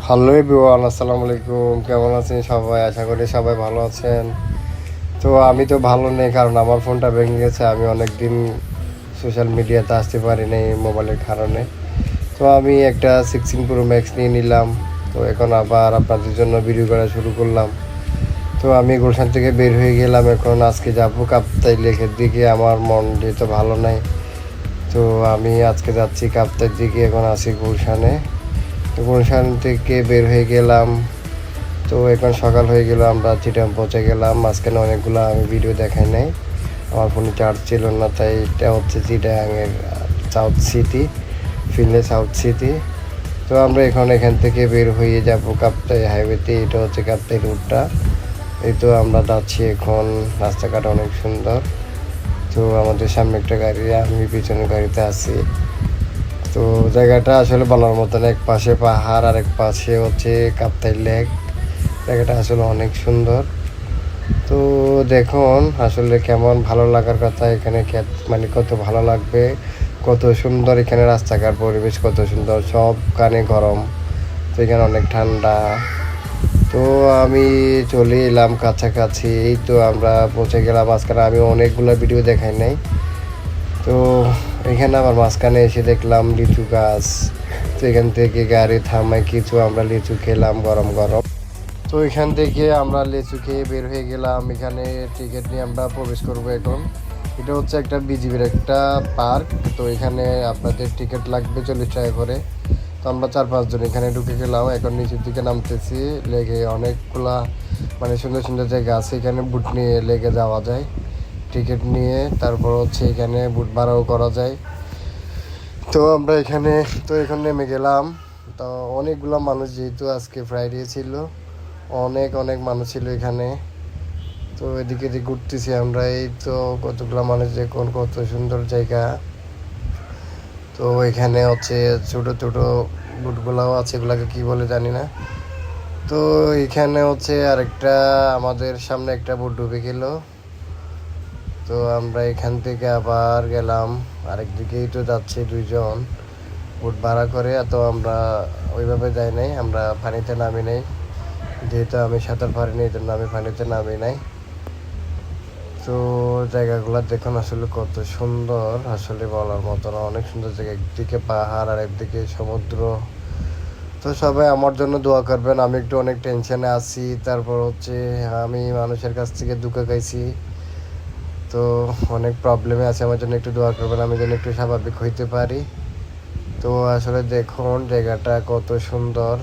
Hello everyone, আসসালামু আলাইকুম। কেমন আছেন সবাই? আশা করি সবাই ভালো আছেন। তো আমি তো ভালো নেই, কারণ আমার ফোনটা ভেঙে গেছে। আমি অনেক দিন সোশ্যাল মিডিয়াতে আসতে পারি নাই মোবাইলের কারণে। তো আমি একটা 16 Pro Max নিয়ে নিলাম। তো এখন আবার আপনাদের জন্য ভিডিও করা শুরু করলাম। তো আমি গুলশান থেকে বের হয়ে গেলাম। এখন আজকে যাবো কাপ্তাই লেকের দিকে। আমার মন যেহেতু ভালো নাই, তো আমি আজকে যাচ্ছি কাপ্তাইয়ের দিকে। এখন আছি গুলশানে। তো গুলশান থেকে বের হয়ে গেলাম। তো এখন সকাল হয়ে গেল, আমরা চিটাগাং পৌঁছে গেলাম। মাঝখানে অনেকগুলো আমি ভিডিও দেখাই নাই, আমার ফোনে চার্জ ছিল না। তাই এটা হচ্ছে চিটাগাংয়ের south city, Finlay south city. তো আমরা এখান থেকে বের হয়ে যাব কাপ্তাই হাইওয়েতে। এটা হচ্ছে কাপ্তাই রুটটা। এই তো আমরা যাচ্ছি এখন। রাস্তাঘাট অনেক সুন্দর। তো আমাদের সামনে একটা গাড়ি, আমি পিছনের গাড়িতে আছি। তো জায়গাটা আসলে বলার মতন, এক পাশে পাহাড় আর এক পাশে হচ্ছে কাপ্তাই লেক। জায়গাটা আসলে অনেক সুন্দর। তো দেখুন আসলে কেমন ভালো লাগার কথা এখানে, মানে কত ভালো লাগবে, কত সুন্দর এখানে রাস্তাঘাট, পরিবেশ কত সুন্দর, সব কানে গরম। তো এখানে অনেক ঠান্ডা। তো আমি চলে এলাম কাছাকাছি। এই তো আমরা পৌঁছে গেলাম। মাঝখানে আমি অনেকগুলো ভিডিও দেখাই নাই। তো এখানে আবার মাঝখানে এসে দেখলাম লিচু গাছ। তো এখান থেকে গাড়ি থামায় কিছু আমরা লিচু খেলাম গরম গরম। তো এখান থেকে আমরা লিচু খেয়ে বের হয়ে গেলাম। এখানে টিকিট নিয়ে আমরা প্রবেশ করবো এখন। এটা হচ্ছে একটা বিজিবির একটা পার্ক। তো এখানে আপনাদের টিকিট লাগবে 40 টাকা করে। তো আমরা 4-5 জন এখানে ঢুকে গেলাম। এখন নিচের দিকে নামতেছি। লেগে অনেকগুলা মানে সুন্দর সুন্দর জায়গা আছে, এখানে বুট নিয়ে লেগে যাওয়া যায় টিকিট নিয়ে। তারপর হচ্ছে এখানে বুট ভাড়াও করা যায়। তো আমরা এখানে নেমে গেলাম। তো অনেকগুলো মানুষ, যেহেতু আজকে ফ্রাইডে ছিল, অনেক অনেক মানুষ ছিল এখানে। তো এদিকে এদিকে ঘুরতেছি আমরা। এই তো কতগুলো মানুষ, দেখুন কত সুন্দর জায়গা। তো এখানে হচ্ছে ছোট ছোট বুটগুলাও আছে, এগুলাকে কি বলে জানি না। তো এখানে হচ্ছে আরেকটা, আমাদের সামনে একটা বুট ডুবে গেল। তো আমরা এখান থেকে আবার গেলাম আরেক দিকেই। তো যাচ্ছে 2 জন বুট ভাড়া করে। তো আমরা ওইভাবে যাই নাই, আমরা পানিতে নামি নাই, যেহেতু আমি সাঁতার পারিনি, এই জন্য আমি পানিতে নামি নাই। তো জায়গাগুলো দেখুন আসলে কত সুন্দর, আসলে বলার মতো না। অনেক সুন্দর জায়গা, একদিকে পাহাড় আর একদিকে সমুদ্র। তো সবাই আমার জন্য দোয়া করবেন। আমি একটু অনেক টেনশনে আছি। তারপর হচ্ছে আমি মানুষের কাছ থেকে দুঃখ গাইছি। তো অনেক প্রবলেমে আছে, আমার জন্য একটু দোয়া করবেন, আমি যেন একটু স্বাভাবিক হইতে পারি। তো আসলে দেখুন জায়গাটা কত সুন্দর।